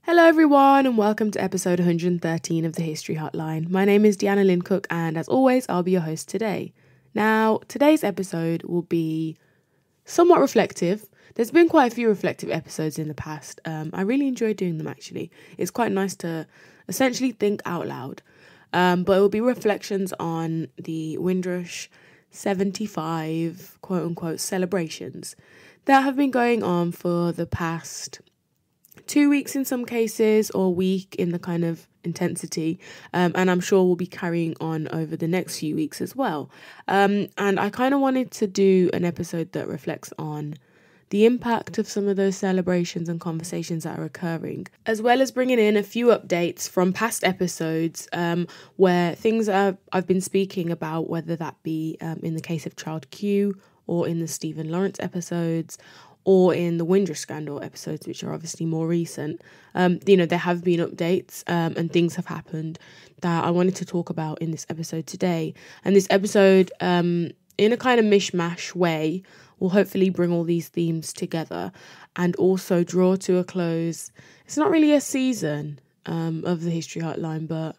Hello everyone and welcome to episode 113 of the History Hotline. My name is Deanna Lynn Cook and as always I'll be your host today. Now today's episode will be somewhat reflective. There's been quite a few reflective episodes in the past. I really enjoy doing them actually. It's quite nice to essentially think out loud. But it will be reflections on the Windrush75 quote unquote celebrations that have been going on for the past 2 weeks in some cases, or week in the kind of intensity, and I'm sure we'll be carrying on over the next few weeks as well. And I kind of wanted to do an episode that reflects on the impact of some of those celebrations and conversations that are occurring, as well as bringing in a few updates from past episodes where things I've been speaking about, whether that be in the case of Child Q or in the Stephen Lawrence episodes, or in the Windrush scandal episodes, which are obviously more recent. There have been updates and things have happened that I wanted to talk about in this episode today. And this episode, in a kind of mishmash way, will hopefully bring all these themes together and also draw to a close. It's not really a season of the History Hotline, but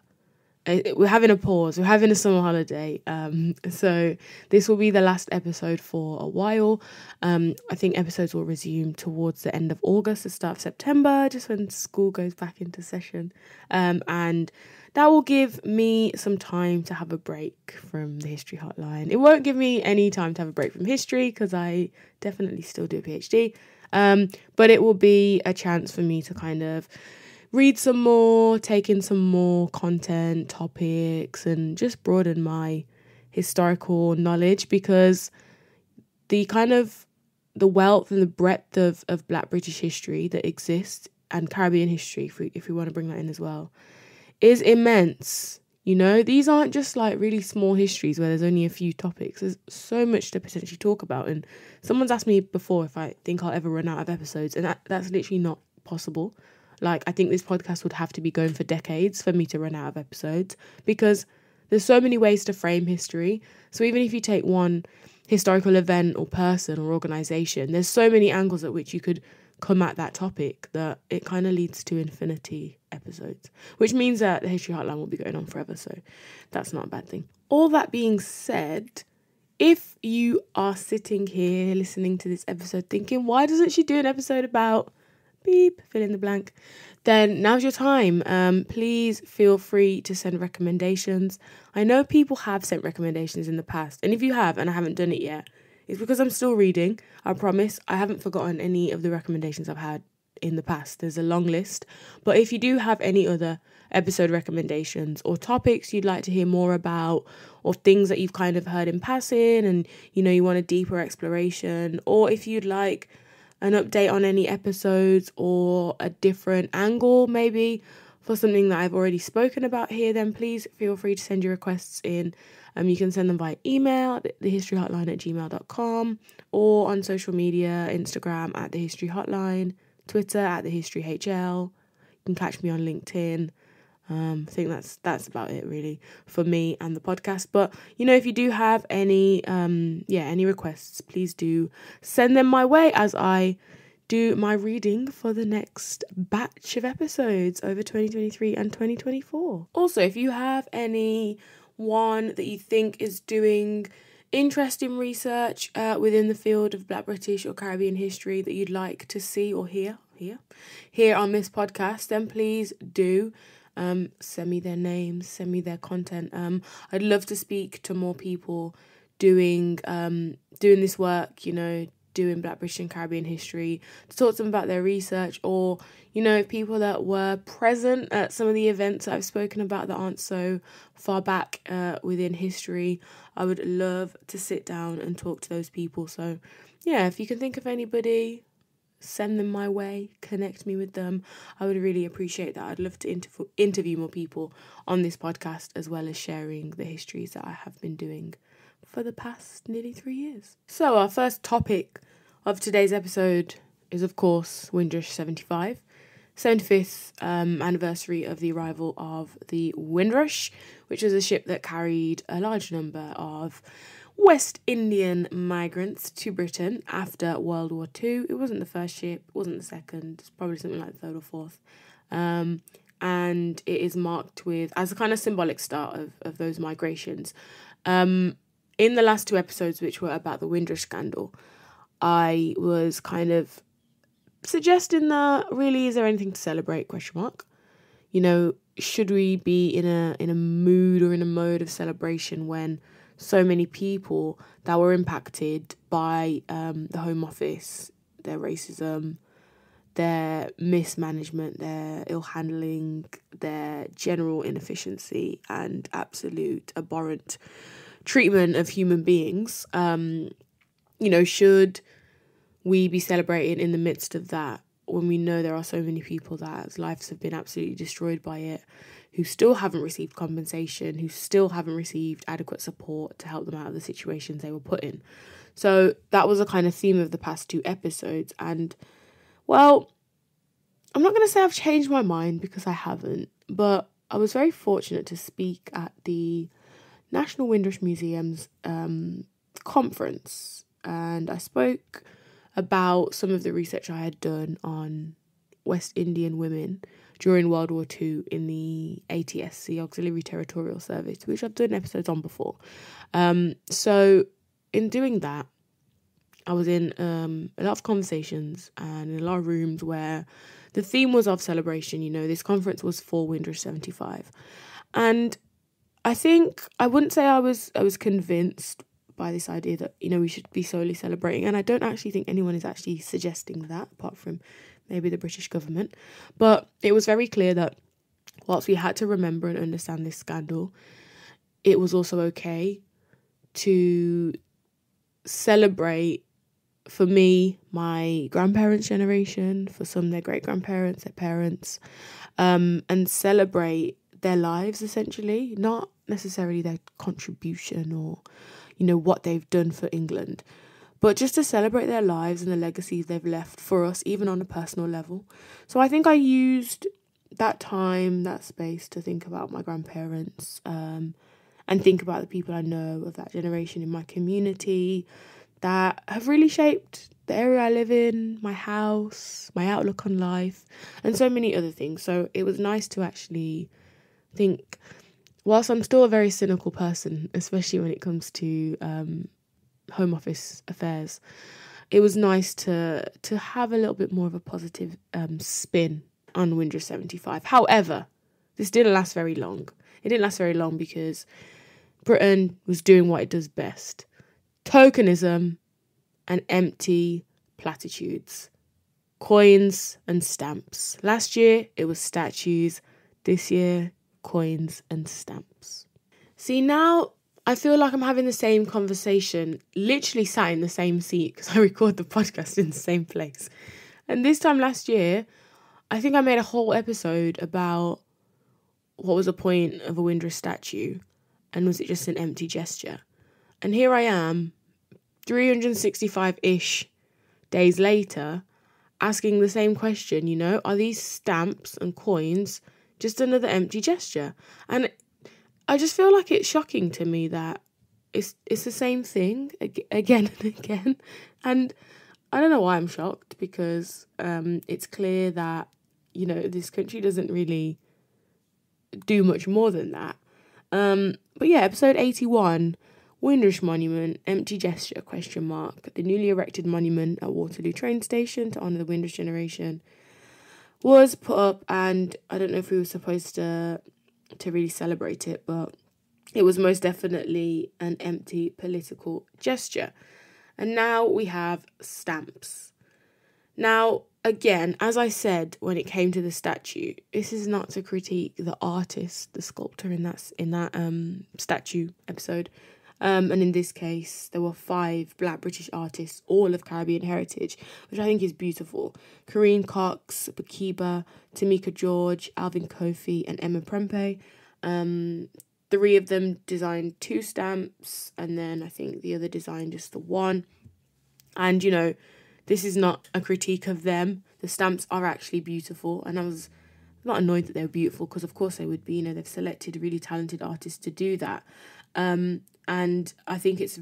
we're having a pause. We're having a summer holiday. So this will be the last episode for a while. I think episodes will resume towards the end of August, the start of September, just when school goes back into session. And that will give me some time to have a break from the History Hotline. It won't give me any time to have a break from history because I definitely still do a PhD. But it will be a chance for me to kind of read some more, take in some more content, topics, and just broaden my historical knowledge, because the wealth and the breadth of Black British history that exists, and Caribbean history, if we want to bring that in as well, is immense. You know, these aren't just like really small histories where there's only a few topics. There's so much to potentially talk about. And someone's asked me before if I think I'll ever run out of episodes, and that's literally not possible. Like, I think this podcast would have to be going for decades for me to run out of episodes, because there's so many ways to frame history. So even if you take one historical event or person or organisation, there's so many angles at which you could come at that topic that it kind of leads to infinity episodes, which means that the History Hotline will be going on forever. So that's not a bad thing. All that being said, if you are sitting here listening to this episode thinking, why doesn't she do an episode about beep, fill in the blank, then now's your time. Please feel free to send recommendations. I know people have sent recommendations in the past, and if you have and I haven't done it yet, it's because I'm still reading. I promise I haven't forgotten any of the recommendations I've had in the past. There's a long list. But if you do have any other episode recommendations or topics you'd like to hear more about, or things that you've kind of heard in passing and you want a deeper exploration, or if you'd like an update on any episodes or a different angle maybe for something that I've already spoken about here, then please feel free to send your requests in. You can send them via email, thehistoryhotline@gmail.com, or on social media, Instagram @thehistoryhotline, Twitter @thehistoryhl. You can catch me on LinkedIn. I think that's about it really for me and the podcast. But if you do have any requests, please do send them my way as I do my reading for the next batch of episodes over 2023 and 2024. Also, if you have anyone that you think is doing interesting research within the field of Black British or Caribbean history that you'd like to see or hear on this podcast, then please do send me their names, send me their content. I'd love to speak to more people doing this work, doing Black British and Caribbean history, to talk to them about their research, or people that were present at some of the events that I've spoken about that aren't so far back within history. I would love to sit down and talk to those people. So yeah, if you can think of anybody, send them my way, connect me with them. I would really appreciate that. I'd love to interview more people on this podcast, as well as sharing the histories that I have been doing for the past nearly 3 years. So our first topic of today's episode is, of course, Windrush75, 75th anniversary of the arrival of the Windrush, which was a ship that carried a large number of West Indian migrants to Britain after World War II. It wasn't the first ship, it wasn't the second, it's probably something like the third or fourth. And it is marked with, as a kind of symbolic start of those migrations. In the last 2 episodes, which were about the Windrush scandal, I was kind of suggesting that, really, is there anything to celebrate, ? You know, should we be in a mood or in a mode of celebration when so many people that were impacted by the Home Office, their racism, their mismanagement, their ill handling, their general inefficiency and absolute abhorrent treatment of human beings, you know, should we be celebrating in the midst of that when we know there are so many people that lives have been absolutely destroyed by it, who still haven't received compensation, who still haven't received adequate support to help them out of the situations they were put in? So that was a kind of theme of the past 2 episodes. And, well, I'm not going to say I've changed my mind, because I haven't, but I was very fortunate to speak at the National Windrush Museum's conference, and I spoke about some of the research I had done on West Indian women during World War II in the ATS, the Auxiliary Territorial Service, which I've done episodes on before. So in doing that, I was in a lot of conversations and in a lot of rooms where the theme was of celebration. You know, this conference was for Windrush75. And I think, I wouldn't say I was convinced by this idea that, you know, we should be solely celebrating. And I don't actually think anyone is actually suggesting that, apart from maybe the British government. But it was very clear that whilst we had to remember and understand this scandal, it was also okay to celebrate, for me, my grandparents' generation, for some their great-grandparents, their parents, and celebrate their lives, essentially, not necessarily their contribution or, you know, what they've done for England, but just to celebrate their lives and the legacies they've left for us, even on a personal level. So I think I used that time, that space, to think about my grandparents, and think about the people I know of that generation in my community that have really shaped the area I live in, my house, my outlook on life, and so many other things. So it was nice to actually think, whilst I'm still a very cynical person, especially when it comes to Home Office affairs, it was nice to have a little bit more of a positive spin on Windrush75. However, this didn't last very long. It didn't last very long because Britain was doing what it does best: tokenism and empty platitudes, coins and stamps. Last year, it was statues. This year, coins and stamps. See, now I feel like I'm having the same conversation, literally sat in the same seat, because I record the podcast in the same place. And this time last year, I think I made a whole episode about what was the point of a Windrush statue, and was it just an empty gesture? And here I am, 365-ish days later, asking the same question, you know, are these stamps and coins just another empty gesture? And I just feel like it's shocking to me that it's the same thing again and again. And I don't know why I'm shocked, because it's clear that, you know, this country doesn't really do much more than that. But yeah, episode 81, Windrush Monument, empty gesture, ? The newly erected monument at Waterloo train station to honour the Windrush generation was put up, and I don't know if we were supposed to really celebrate it, but it was most definitely an empty political gesture. And now we have stamps. Now, again, as I said when it came to the statue, this is not to critique the artist, the sculptor in that statue episode. And in this case, there were 5 Black British artists, all of Caribbean heritage, which I think is beautiful. Corinne Cox, Bakiba, Tamika George, Alvin Kofi, and Emma Prempe. 3 of them designed 2 stamps, and then I think the other designed just the 1. And, you know, this is not a critique of them. The stamps are actually beautiful, and I was not annoyed that they were beautiful, because of course they would be. You know, they've selected really talented artists to do that. And I think it's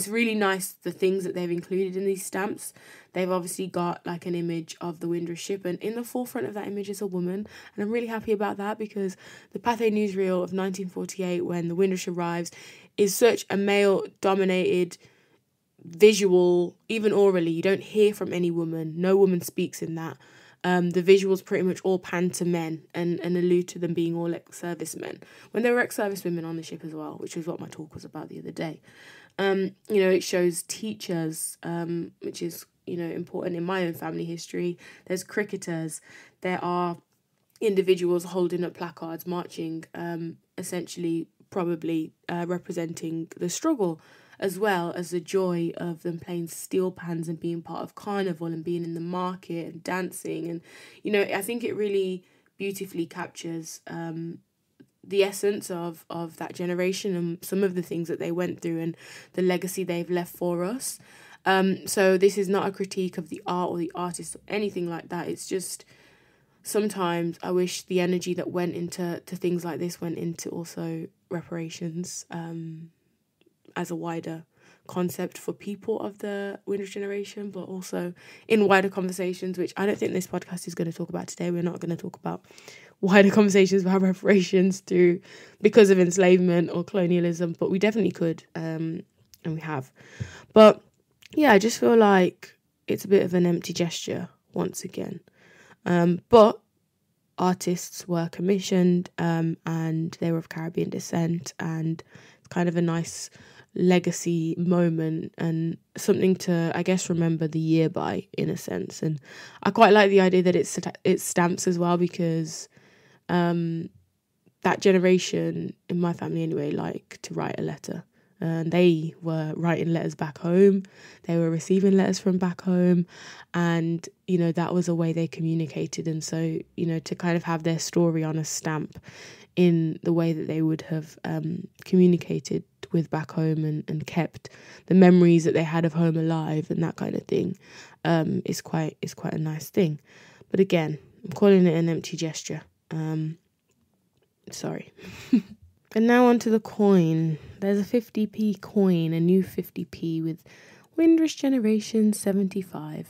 really nice, the things that they've included in these stamps. They've obviously got like an image of the Windrush ship, and in the forefront of that image is a woman. And I'm really happy about that, because the Pathé newsreel of 1948, when the Windrush arrives, is such a male-dominated visual, even orally. You don't hear from any woman. No woman speaks in that. The visuals pretty much all pan to men and allude to them being all ex-servicemen, when there were ex-service women on the ship as well, which is what my talk was about the other day. It shows teachers, which is, important in my own family history. There's cricketers. There are individuals holding up placards, marching, essentially probably representing the struggle, as well as the joy of them playing steel pans and being part of carnival and being in the market and dancing. And, I think it really beautifully captures the essence of that generation and some of the things that they went through and the legacy they've left for us. So this is not a critique of the art or the artist or anything like that. It's just, sometimes I wish the energy that went into things like this went into also reparations, as a wider concept for people of the Windrush generation, but also in wider conversations, which I don't think this podcast is going to talk about today. We're not going to talk about wider conversations about reparations because of enslavement or colonialism, but we definitely could, and we have. But yeah, I just feel like it's a bit of an empty gesture once again. But artists were commissioned, and they were of Caribbean descent, and it's kind of a nice legacy moment and something to, I guess, remember the year by, in a sense. And I quite like the idea that it's stamps as well, because that generation, in my family anyway, like to write a letter. And they were writing letters back home. They were receiving letters from back home. And, that was a way they communicated. And so, to kind of have their story on a stamp in the way that they would have communicated with back home and kept the memories that they had of home alive and that kind of thing, is quite a nice thing. But again, I'm calling it an empty gesture. Sorry. And now onto the coin. There's a 50p coin, a new 50p with Windrush75.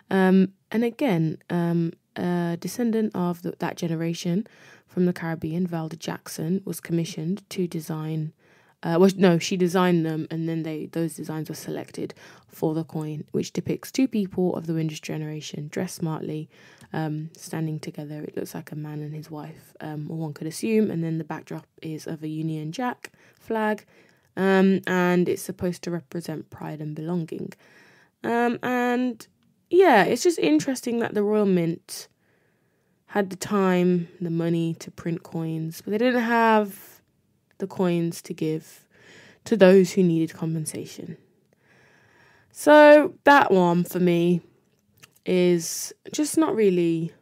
And again, a descendant of that generation from the Caribbean, Valda Jackson, was commissioned to design. She designed them, and then those designs were selected for the coin, which depicts two people of the Windrush generation dressed smartly, standing together. It looks like a man and his wife, or one could assume, and then the backdrop is of a Union Jack flag, and it's supposed to represent pride and belonging. And yeah, it's just interesting that the Royal Mint had the time, the money to print coins, but they didn't have the coins to give to those who needed compensation. So that one for me is just not really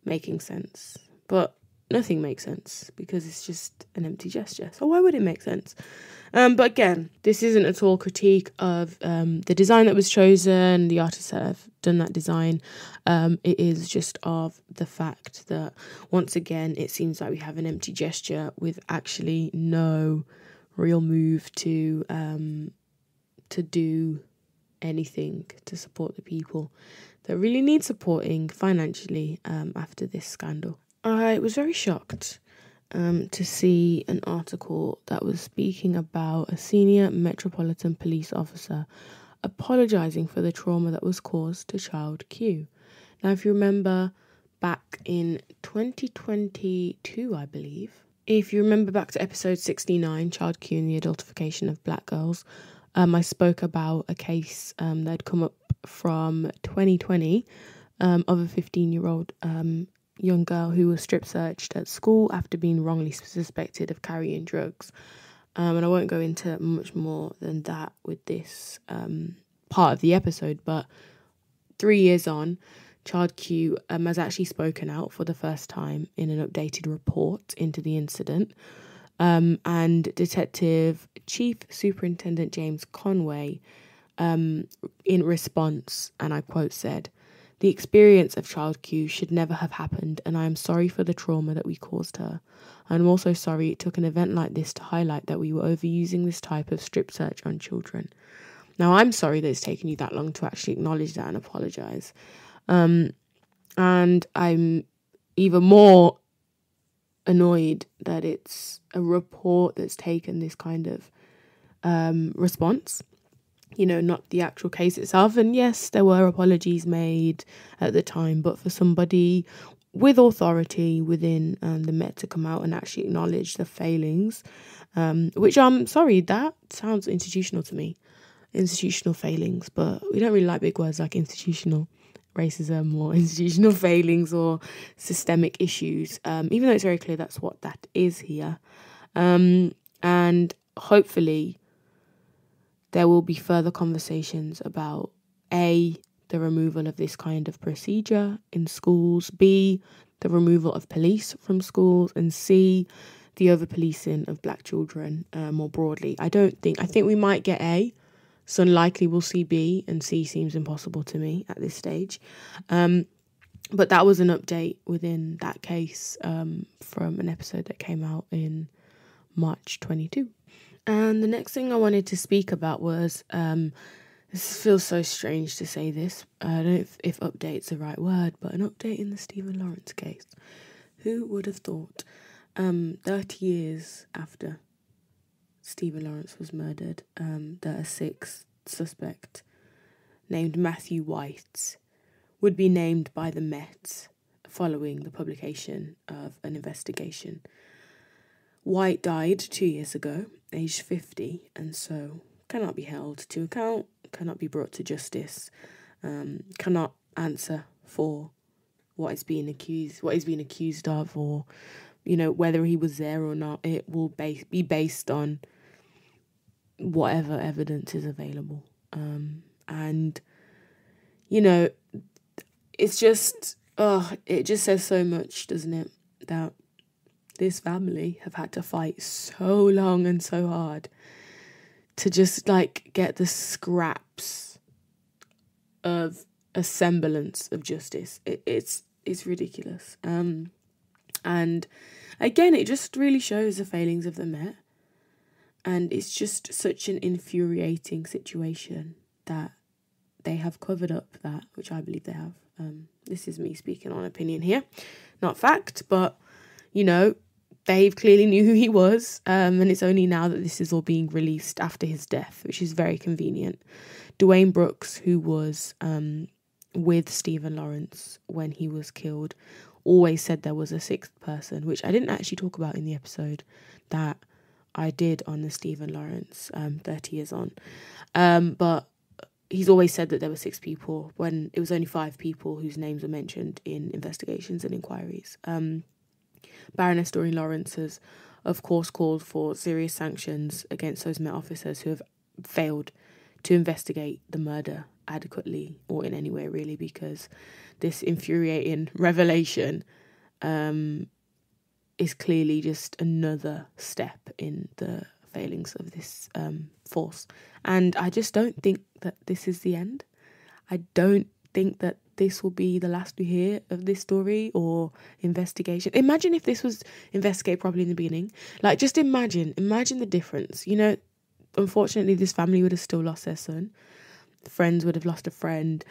making sense. But nothing makes sense because it's just an empty gesture. So why would it make sense? But again, this isn't at all critique of the design that was chosen, the artists that have done that design. It is just of the fact that, once again, it seems like we have an empty gesture with actually no real move to do anything to support the people that really need supporting financially after this scandal. I was very shocked to see an article that was speaking about a senior Metropolitan Police officer apologising for the trauma that was caused to child Q. Now, if you remember back in 2022, I believe, if you remember back to episode 69, Child Q and the Adultification of Black Girls, I spoke about a case that had come up from 2020 of a 15-year-old young girl who was strip searched at school after being wrongly suspected of carrying drugs. And I won't go into much more than that with this part of the episode, but 3 years on, Child Q has actually spoken out for the first time in an updated report into the incident. And Detective Chief Superintendent James Conway, in response, and I quote, said, The experience of child Q should never have happened, and I am sorry for the trauma that we caused her. I'm also sorry it took an event like this to highlight that we were overusing this type of strip search on children. Now, I'm sorry that it's taken you that long to actually acknowledge that and apologise. And I'm even more annoyed that it's a report that's taken this kind of response. Not the actual case itself. And yes, there were apologies made at the time, but for somebody with authority within the Met to come out and actually acknowledge the failings, which I'm sorry, that sounds institutional to me. Institutional failings, but we don't really like big words like institutional racism or institutional failings or systemic issues, even though it's very clear that's what that is here. And hopefully there will be further conversations about A, the removal of this kind of procedure in schools, B, the removal of police from schools, and C, the over-policing of black children more broadly. I think we might get A, so unlikely we'll see B, and C seems impossible to me at this stage. But that was an update within that case from an episode that came out in March 22. And the next thing I wanted to speak about was, this feels so strange to say this, I don't know if update's the right word, but an update in the Stephen Lawrence case. Who would have thought 30 years after Stephen Lawrence was murdered, that a sixth suspect named Matthew White would be named by the Met following the publication of an investigation. White died 2 years ago, aged 50, and so cannot be held to account, cannot be brought to justice, cannot answer for what he's being accused of, or whether he was there or not. It will be based on whatever evidence is available. And it's just, it just says so much, doesn't it, that this family have had to fight so long and so hard to just get the scraps of a semblance of justice. It's ridiculous. And again, it just really shows the failings of the Met. And it's just such an infuriating situation that they have covered up that, which I believe they have. This is me speaking on opinion here, not fact, but, they clearly knew who he was, and it's only now that this is all being released after his death, which is very convenient. Dwayne Brooks, who was with Stephen Lawrence when he was killed, always said there was a sixth person, which I didn't actually talk about in the episode that I did on the Stephen Lawrence 30 years on. But he's always said that there were 6 people when it was only 5 people whose names were mentioned in investigations and inquiries. Baroness Doreen Lawrence has, of course, called for serious sanctions against those Met officers who have failed to investigate the murder adequately or in any way, really, because this infuriating revelation is clearly just another step in the failings of this force. And I just don't think that this is the end. I don't think that this will be the last we hear of this story or investigation. Imagine if this was investigated properly in the beginning. Just imagine the difference. Unfortunately, this family would have still lost their son. Friends would have lost a friend.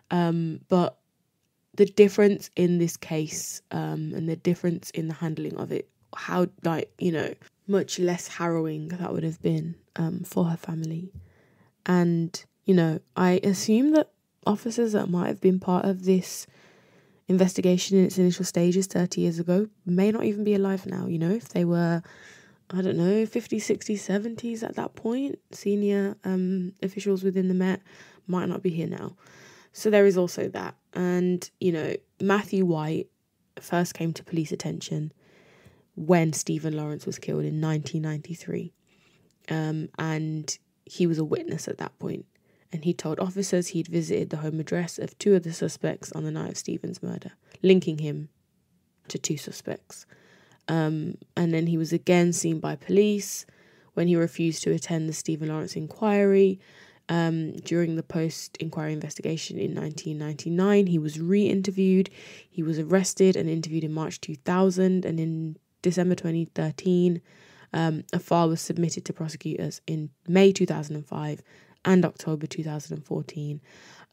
But the difference in this case and the difference in the handling of it, how, much less harrowing that would have been for her family. And, I assume that officers that might have been part of this investigation in its initial stages 30 years ago may not even be alive now, if they were, 50s, 60s, 70s at that point. Senior officials within the Met might not be here now. So there is also that. And, Matthew White first came to police attention when Stephen Lawrence was killed in 1993. And he was a witness at that point. And he told officers he'd visited the home address of 2 of the suspects on the night of Stephen's murder, linking him to 2 suspects. And then he was again seen by police when he refused to attend the Stephen Lawrence inquiry During the post-inquiry investigation in 1999, he was re-interviewed. He was arrested and interviewed in March 2000, and in December 2013, a file was submitted to prosecutors in May 2005 and October 2014.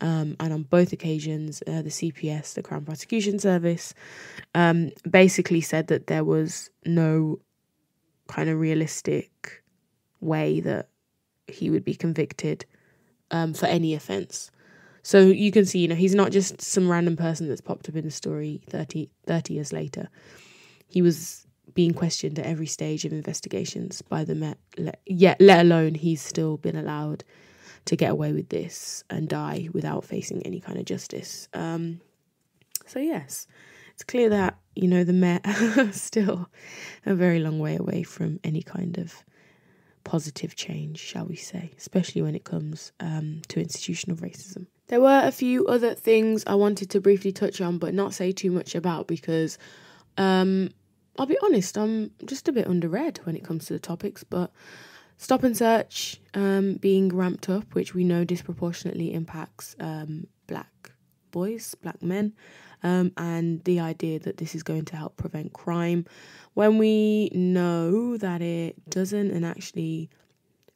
And on both occasions, the CPS, the Crown Prosecution Service, basically said that there was no kind of realistic way that he would be convicted for any offence. So you can see, he's not just some random person that's popped up in the story 30 years later. He was being questioned at every stage of investigations by the Met, let alone he's still been allowed to get away with this and die without facing any kind of justice. So yes, it's clear that, the Met are still a very long way away from any kind of positive change, shall we say, especially when it comes to institutional racism. There were a few other things I wanted to briefly touch on, but not say too much about because, I'll be honest, I'm just a bit underread when it comes to the topics, but stop and search being ramped up, which we know disproportionately impacts black boys, black men, and the idea that this is going to help prevent crime, when we know that it doesn't, and actually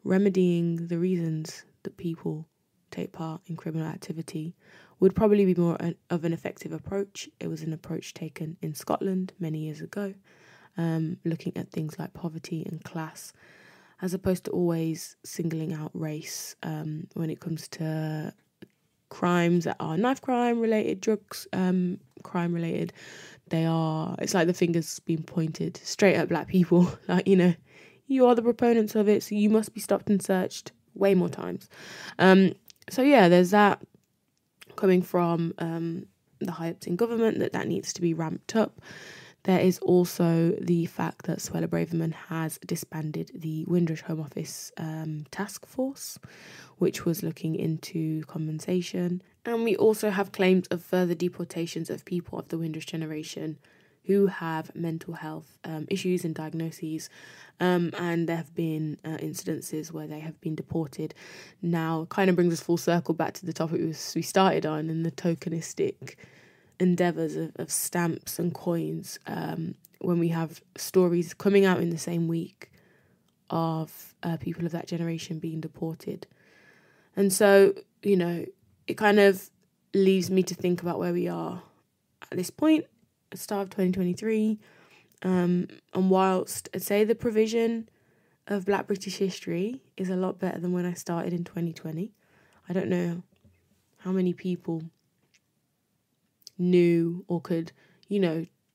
remedying the reasons that people take part in criminal activity would probably be more of an effective approach. It was an approach taken in Scotland many years ago, looking at things like poverty and class, as opposed to always singling out race when it comes to crimes that are knife crime related, drugs crime related. It's like the finger's being pointed straight at black people. Like, you are the proponents of it, so you must be stopped and searched way more times. So yeah, there's that coming from the high-ups in government that needs to be ramped up. There is also the fact that Suella Braverman has disbanded the Windrush Home Office task force, which was looking into compensation. And we also have claims of further deportations of people of the Windrush generation who have mental health issues and diagnoses. And there have been incidences where they have been deported. Now, it kind of brings us full circle back to the topic we started on, and the tokenistic endeavours of stamps and coins, when we have stories coming out in the same week of people of that generation being deported. And so, it kind of leaves me to think about where we are at this point, at the start of 2023. And whilst I'd say the provision of Black British history is a lot better than when I started in 2020, I don't know how many people knew or could,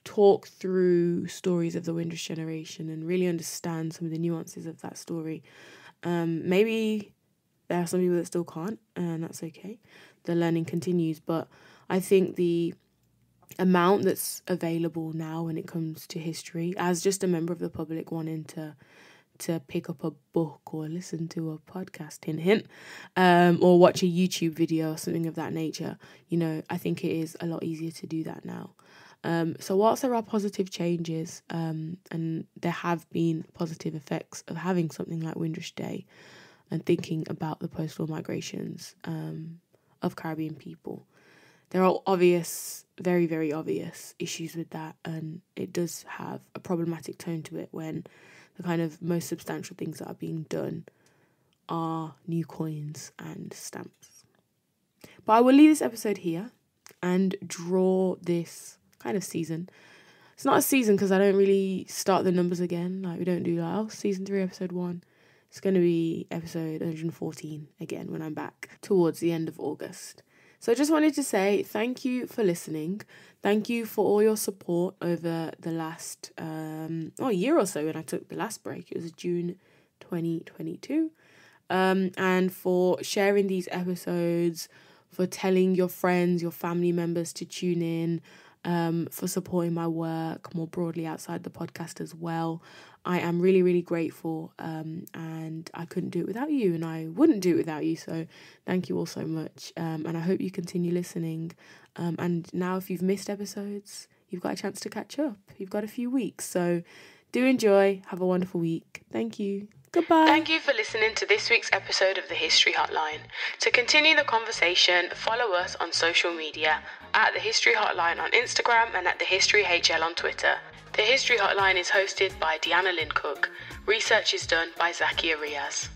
talk through stories of the Windrush generation and really understand some of the nuances of that story. Maybe there are some people that still can't, and that's okay. The learning continues, but I think the amount that's available now when it comes to history, as just a member of the public wanting to pick up a book or listen to a podcast, hint, or watch a YouTube video or something of that nature, I think it is a lot easier to do that now. So whilst there are positive changes, and there have been positive effects of having something like Windrush Day and thinking about the post-war migrations of Caribbean people, there are obvious, very, very obvious issues with that, and it does have a problematic tone to it when the kind of most substantial things that are being done are new coins and stamps. But I will leave this episode here and draw this kind of season. It's not a season because I don't really start the numbers again. Like, we don't do season 3, episode 1. It's going to be episode 114 again when I'm back towards the end of August. So I just wanted to say thank you for listening. Thank you for all your support over the last year or so when I took the last break. It was June 2022. And for sharing these episodes, for telling your friends, your family members to tune in, for supporting my work more broadly outside the podcast as well. I am really, really grateful, and I couldn't do it without you, and I wouldn't do it without you, so thank you all so much, and I hope you continue listening, and now if you've missed episodes, you've got a chance to catch up. You've got a few weeks, so do enjoy. Have a wonderful week. Thank you. Goodbye. Thank you for listening to this week's episode of the History Hotline. To continue the conversation, follow us on social media at the History Hotline on Instagram and at the History HL on Twitter. The History Hotline is hosted by Deanna Lynn Cook. Research is done by Zakia Riaz.